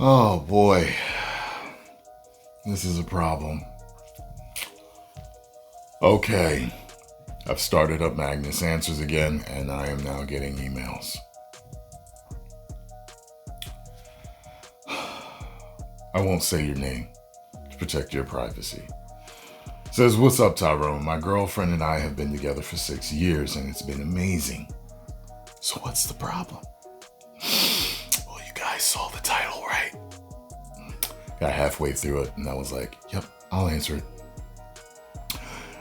Oh boy, this is a problem. Okay, I've started up Magnus Answers again, and I am now getting emails. I won't say your name to protect your privacy. It says, "What's up, Tyrone? My girlfriend and I have been together for 6 years, and it's been amazing. So what's the problem?" Well, you guys saw the title, right? Got halfway through it, and I was like, yep, I'll answer it.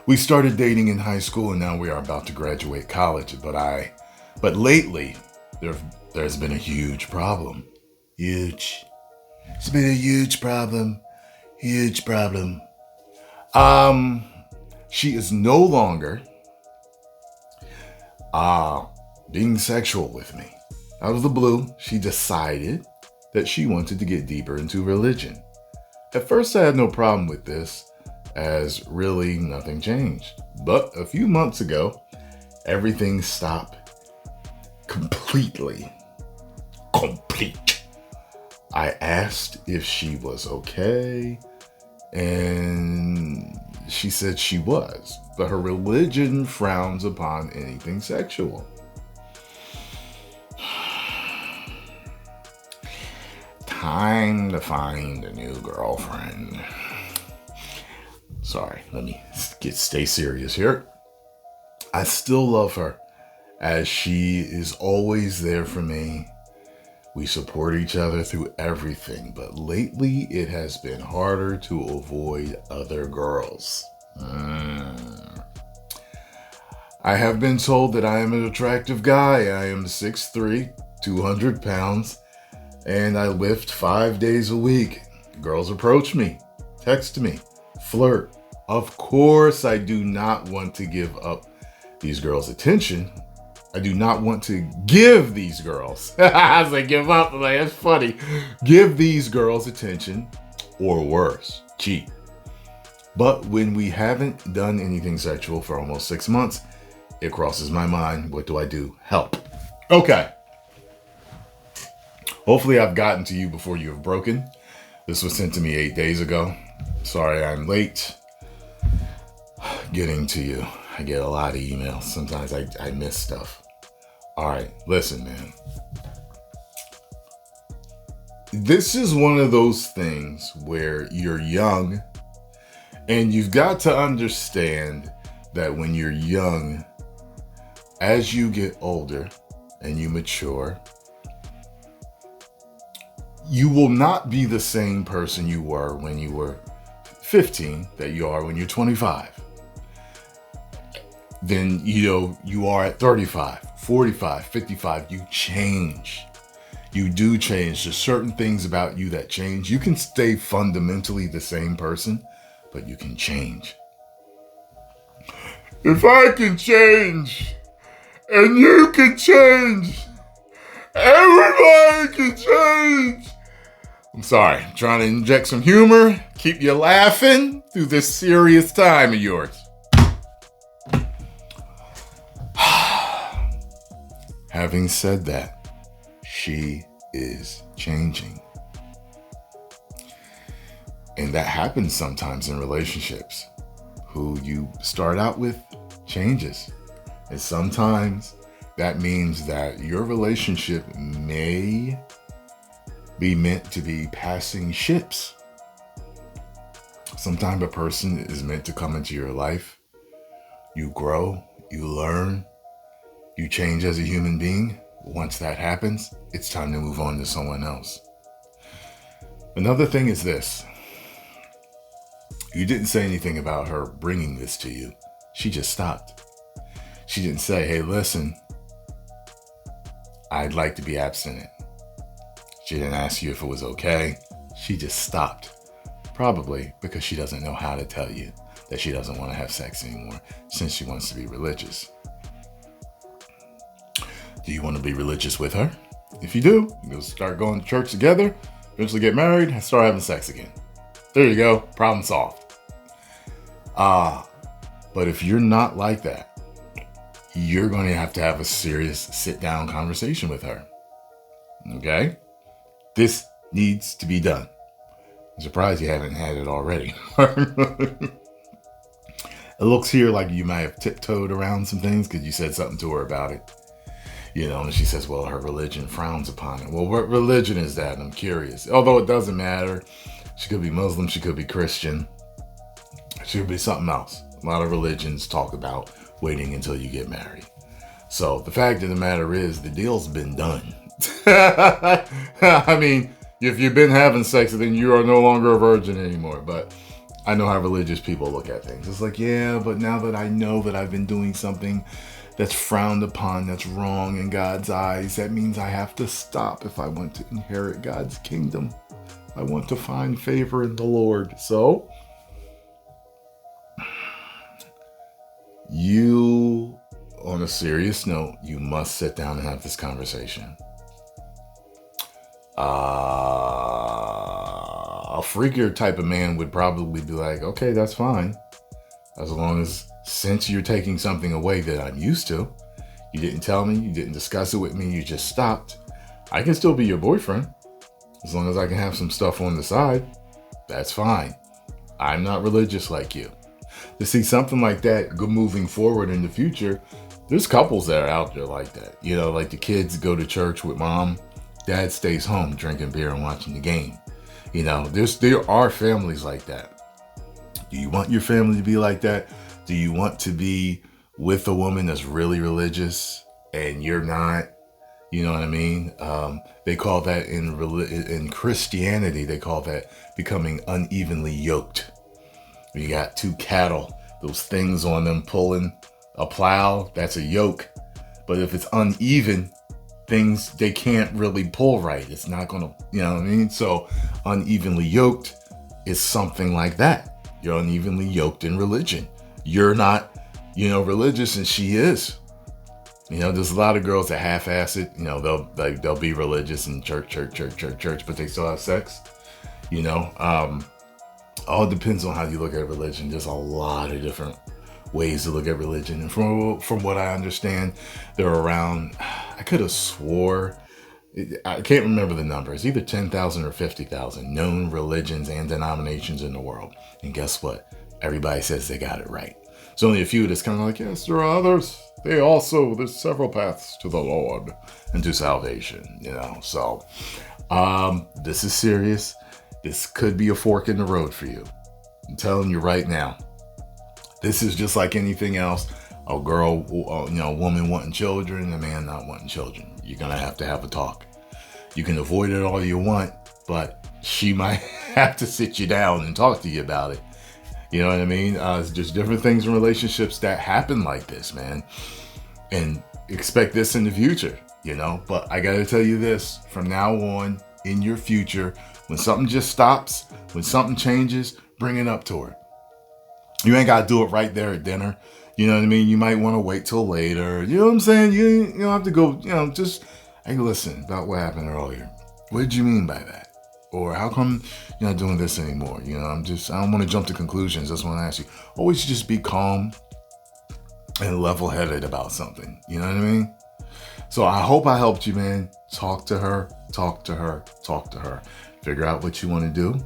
We started dating in high school, and now we are about to graduate college. But lately, there's been a huge problem. Huge. It's been a huge problem. Huge problem. She is no longer being sexual with me. Out of the blue, she decided that she wanted to get deeper into religion. At first, I had no problem with this, as really nothing changed. But a few months ago, everything stopped completely. Complete. I asked if she was okay, and she said she was, but her religion frowns upon anything sexual. Time to find a new girlfriend. Sorry, let me stay serious here. I still love her, as she is always there for me. We support each other through everything, but lately it has been harder to avoid other girls. I have been told that I am an attractive guy. I am 6'3", 200 pounds, and I lift 5 days a week. Girls approach me, text me, flirt. Of course, I do not want to give up these girls' attention. I do not want to give these girls. I was like, give up. I'm like, that's funny. Give these girls attention, or worse, cheat. But when we haven't done anything sexual for almost 6 months, it crosses my mind. What do I do? Help. Okay. Hopefully I've gotten to you before you have broken. This was sent to me 8 days ago. Sorry I'm late getting to you. I get a lot of emails. Sometimes I miss stuff. All right, listen, man. This is one of those things where you're young, and you've got to understand that when you're young, as you get older and you mature, you will not be the same person you were when you were 15 that you are when you're 25. Then, you are at 35, 45, 55. You change. You do change. There's certain things about you that change. You can stay fundamentally the same person, but you can change. If I can change, and you can change, everybody can change. I'm sorry, I'm trying to inject some humor, keep you laughing through this serious time of yours. Having said that, she is changing. And that happens sometimes in relationships. Who you start out with changes. And sometimes that means that your relationship may be meant to be passing ships. Sometimes a person is meant to come into your life. You grow, you learn, you change as a human being. Once that happens, it's time to move on to someone else. Another thing is this. You didn't say anything about her bringing this to you. She just stopped. She didn't say, hey, listen, I'd like to be abstinent. She didn't ask you if it was okay. She just stopped. Probably because she doesn't know how to tell you that she doesn't want to have sex anymore, since she wants to be religious. Do you want to be religious with her? If you do, you'll start going to church together, eventually get married, and start having sex again. There you go. Problem solved. But if you're not like that, you're going to have a serious sit-down conversation with her. Okay? This needs to be done. I'm surprised you haven't had it already. It looks here like you might have tiptoed around some things because you said something to her about it. And she says, well, her religion frowns upon it. Well, what religion is that? I'm curious. Although it doesn't matter. She could be Muslim. She could be Christian. She could be something else. A lot of religions talk about waiting until you get married. So the fact of the matter is the deal's been done. I mean, if you've been having sex, then you are no longer a virgin anymore. But I know how religious people look at things. It's like, yeah, but now that I know that I've been doing something that's frowned upon, that's wrong in God's eyes, that means I have to stop if I want to inherit God's kingdom. I want to find favor in the Lord. So, you, on a serious note, you must sit down and have this conversation. A freakier type of man would probably be like, okay, that's fine. As long as, since you're taking something away that I'm used to, you didn't tell me, you didn't discuss it with me, you just stopped. I can still be your boyfriend. As long as I can have some stuff on the side, that's fine. I'm not religious like you. To see something like that moving forward in the future, there's couples that are out there like that. Like the kids go to church with mom, dad stays home drinking beer and watching the game. There are families like that. Do you want your family to be like that? Do you want to be with a woman that's really religious and you're not? You know what I mean? They call that in Christianity, they call that becoming unevenly yoked. You got two cattle, those things on them pulling a plow, that's a yoke. But if it's uneven, things, they can't really pull right. It's not going to, you know what I mean? So unevenly yoked is something like that. You're unevenly yoked in religion. You're not, religious, and she is. There's a lot of girls that half-ass it. They'll be religious in church, but they still have sex. All depends on how you look at religion. There's a lot of different ways to look at religion. And from what I understand, there are around, I could have swore, I can't remember the number. It's either 10,000 or 50,000 known religions and denominations in the world. And guess what? Everybody says they got it right. There's only a few that's kind of like, yes, there are others. There's several paths to the Lord and to salvation, So, this is serious. This could be a fork in the road for you. I'm telling you right now. This is just like anything else. A girl, woman wanting children, a man not wanting children. You're going to have a talk. You can avoid it all you want, but she might have to sit you down and talk to you about it. You know what I mean? It's just different things in relationships that happen like this, man. And expect this in the future, But I got to tell you this, from now on, in your future, when something just stops, when something changes, bring it up to her. You ain't got to do it right there at dinner. You know what I mean? You might want to wait till later. You know what I'm saying? You don't have to go, just, hey, listen, about what happened earlier. What did you mean by that? Or how come you're not doing this anymore? I don't want to jump to conclusions. That's what I ask you. Always just be calm and level-headed about something. You know what I mean? So I hope I helped you, man. Talk to her. Figure out what you want to do.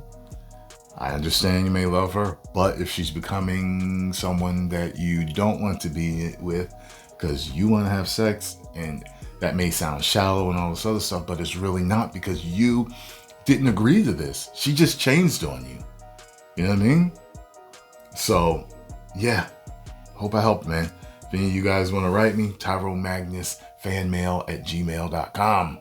I understand you may love her, but if she's becoming someone that you don't want to be with because you want to have sex, and that may sound shallow and all this other stuff, but it's really not, because you didn't agree to this. She just changed on you. You know what I mean? So, yeah. Hope I helped, man. If any of you guys want to write me, Tyrone Magnus, fanmail@gmail.com.